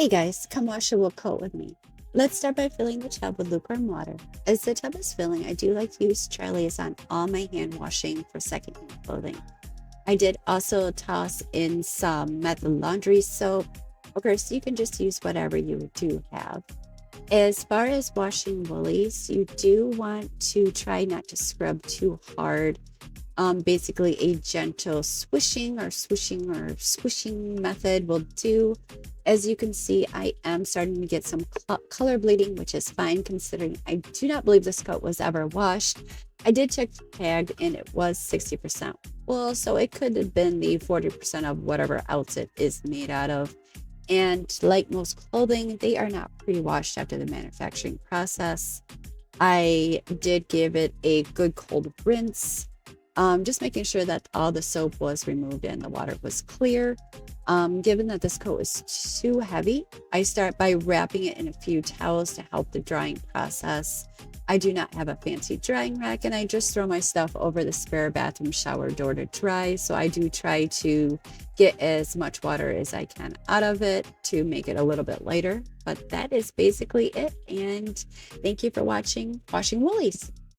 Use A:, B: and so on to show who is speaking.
A: Hey guys, come wash a wool coat with me. Let's start by filling the tub with lukewarm water. As the tub is filling, I do like to use Charlie's on all my hand washing for secondhand clothing. I did also toss in some Method laundry soap. Of course, you can just use whatever you do have. As far as washing woolies, you do want to try not to scrub too hard. Basically, a gentle swishing method will do. As you can see, I am starting to get some color bleeding, which is fine considering I do not believe this coat was ever washed. I did check the tag and it was 60% wool, so it could have been the 40% of whatever else it is made out of. And like most clothing, they are not pre-washed after the manufacturing process. I did give it a good cold rinse, just making sure that all the soap was removed and the water was clear. Given that this coat is too heavy, I start by wrapping it in a few towels to help the drying process. I do not have a fancy drying rack, and I just throw my stuff over the spare bathroom shower door to dry. So I do try to get as much water as I can out of it to make it a little bit lighter. But that is basically it. And thank you for watching Washing Woolies.